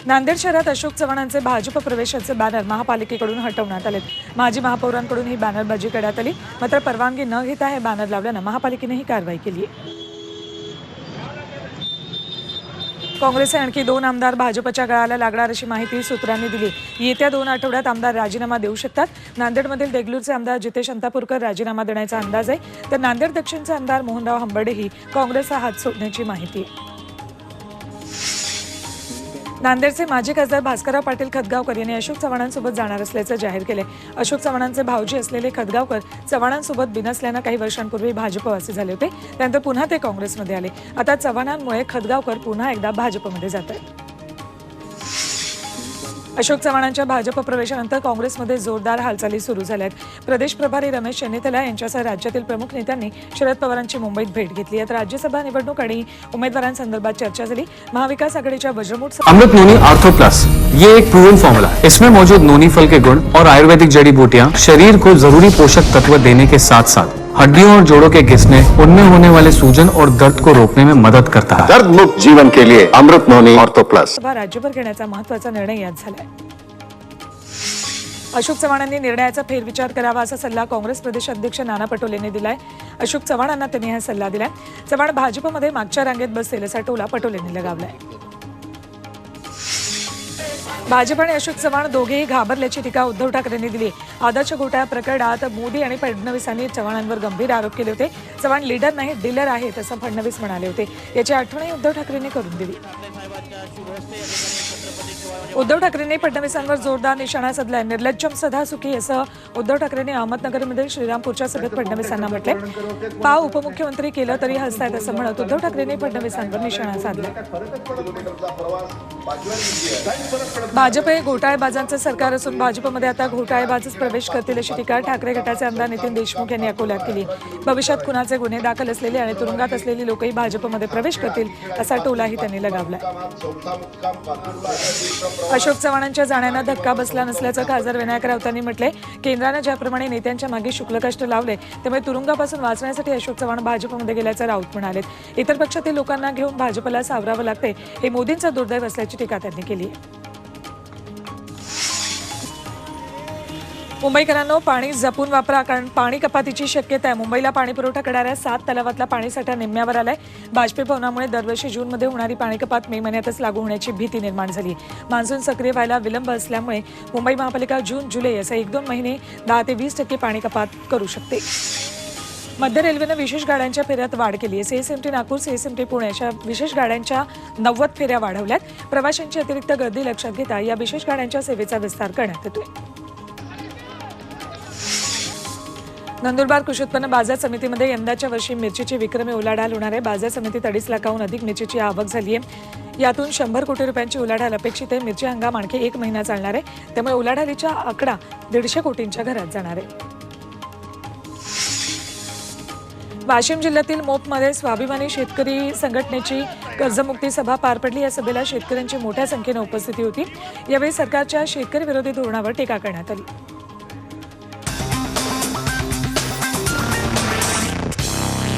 नांदेड शहरात अशोक चव्हाणांचे भाजप प्रवेशाचे बॅनर महापालिकेकडून हटवण्यात आले। माजी महापौरांकडून ही बॅनरबाजी करण्यात आली, मात्र परवानगी न घेता हे बॅनर लावल्याने महापालिकेने ही कारवाई केली आहे। काँग्रेसचे आणखी 2 आमदार भाजपच्या गळाला लागणार अशी माहिती सूत्रांनी दिली। येत्या 2 आठवड्यात आमदार राजीनामा देऊ शकतात। नांदेडमधील देगलूरचे आमदार जितेश अंतापूरकर राजीनामा देण्याचा अंदाज आहे, तर नांदेड दक्षिणचे आमदार मोहनराव हंबर्डेही काँग्रेसचा हात सोडण्याची माहिती आहे। नांदेडचे माजी खासदार भास्करराव पाटील खतगावकर यांनी अशोक चव्हाणांसोबत जाणार असल्याचं जाहीर केले। अशोक चव्हाणांचे भाऊजी असलेले खतगावकर चव्हाणांसोबत बिनसल्यानं काही वर्षांपूर्वी भाजपवासी झाले होते, त्यानंतर पुन्हा ते काँग्रेसमध्ये आले। आता चव्हाणांमुळे खतगावकर पुन्हा एकदा भाजपमध्ये जात आहेत। अशोक चव्हाणांच्या भाजप प्रवेशानंतर काँग्रेसमध्ये जोरदार हालचाली सुरू झाल्या आहेत। प्रदेश प्रभारी रमेश चन्नीथला यांच्यासह राज्यातील प्रमुख नेत्यांनी शरद पवारांची मुंबईत भेट घेतली। आता राज्यसभा निवडणूक आणि उमेदवारांसंदर्भात चर्चा झाली। महाविकास आघाडीच्या वज्रमुठ अमृत नोनी आर्थो प्लस, ये एक प्रूवन फॉर्मूला है। इसमें मौजूद नोनी फल के गुण और आयुर्वेदिक जड़ी बूटियां शरीर को जरूरी पोषक तत्व देने के साथ साथ हड्डियों और जोड़ों के घिसने, उनमें होने वाले सूजन और दर्द को रोकने में मदद करता है। दर्द मुक्त जीवन के लिए अमृत नोनी ऑर्थो प्लस राज्यभर घेण्याचा महत्त्वाचा निर्णय यात झालाय। अशोक चव्हाणांनी निर्णयाचा फेरविचार करावा असा सल्ला काँग्रेस प्रदेश अध्यक्ष नाना पटोलेंनी दिलाय। अशोक चव्हाणांना त्यांनी हा सल्ला दिलाय। चव्हाण भाजपमध्ये मागच्या रांगेत बसतील असा टोला पटोलेंनी लगावलाय। भाजप आणि अशोक चव्हाण दोघेही घाबरल्याची टीका उद्धव ठाकरेंनी दिली। आदर्श घोटाळा प्रकरणात मोदी आणि फडणवीसांनी चव्हाणांवर गंभीर आरोप केले होते। चव्हाण लीडर नाही डीलर आहेत असं फडणवीस म्हणाले होते। याची आठवणही उद्धव ठाकरेंनी करून दिली। उद्धव ठाकरेंनी फडणवीसांवर जोरदार निशाणा साधलाय। निर्लज्जम सदा सुखी असं उद्धव ठाकरेंनी अहमदनगरमध्ये श्रीरामपूरच्या सभेत फडणवीसांना म्हटले। पाव उपमुख्यमंत्री केलं तरी हसतायत असं म्हणत उद्धव ठाकरेंनी फडणवीसांवर निशाणा साधलाय। भाजप हे घोटाळेबाजांचं सरकार असून भाजपमध्ये आता घोटाळेबाजच प्रवेश करतील अशी टीका ठाकरे गटाचे आमदार नितीन देशमुख यांनी अकोल्यात केली। भविष्यात खुनाचे गुन्हे दाखल असलेले आणि तुरुंगात असलेली लोकही भाजपमध्ये प्रवेश करतील असा टोलाही त्यांनी लगावलाय। अशोक चव्हाणांच्या जाण्यानं धक्का बसला नसल्याचं खासदार विनायक राऊतांनी म्हटलंय। केंद्राने ज्याप्रमाणे नेत्यांच्या मागे शुक्लकष्ट लावले, त्यामुळे तुरुंगापासून वाचण्यासाठी अशोक चव्हाण भाजपमध्ये गेल्याचं राऊत म्हणाले। इतर पक्षातील लोकांना घेऊन भाजपला सावरावं लागते, हे मोदींचं दुर्दैव असल्याची टीका त्यांनी केली आहे। मुंबईकरांनो, पाणी जपून वापरा, कारण पाणी कपातीची शक्यता आहे। मुंबईला पाणी पुरवठा करणाऱ्या 7 तलावातला पाणीसाठा निम्म्यावर आलाय। बाष्पीभवनामुळे दरवर्षी जूनमध्ये होणारी पाणी कपात मे महिन्यातच लागू होण्याची भीती निर्माण झाली। मान्सून सक्रिय व्हायला विलंब असल्यामुळे मुंबई महापालिका जून जुलै असे 1-2 महिने 10 ते 20% पाणी कपात करू शकते। मध्य रेल्वेनं विशेष गाड्यांच्या फेऱ्यात वाढ केली आहे। सीएसएमटी नागपूर, सीएसएमटी पुणे अशा विशेष गाड्यांच्या 90 फेऱ्या वाढवल्यात। प्रवाशांची अतिरिक्त गर्दी लक्षात घेता या विशेष गाड्यांच्या सेवेचा विस्तार करण्यात येतोय। नंदुरबार कृषी उत्पन्न बाजार समितीमध्ये यंदाच्या वर्षी मिरचीची विक्रमी उलाढाल होणार आहे। बाजार समितीत 2.5 लाखाहून अधिक मिरचीची आवक झाली आहे। यातून 100 कोटी रुपयांची उलाढाल अपेक्षित आहे। मिरची हंगाम आणखी 1 महिना चालणार आहे, त्यामुळे उलाढालीचा आकडा 150 कोटींच्या घरात जाणार आहे। वाशिम जिल्ह्यातील मोपमध्ये स्वाभिमानी शेतकरी संघटनेची कर्जमुक्ती सभा पार पडली। या सभेला शेतकऱ्यांची मोठ्या संख्येने उपस्थिती होती। यावेळी सरकारच्या शेतकरी विरोधी धोरणावर टीका करण्यात आली।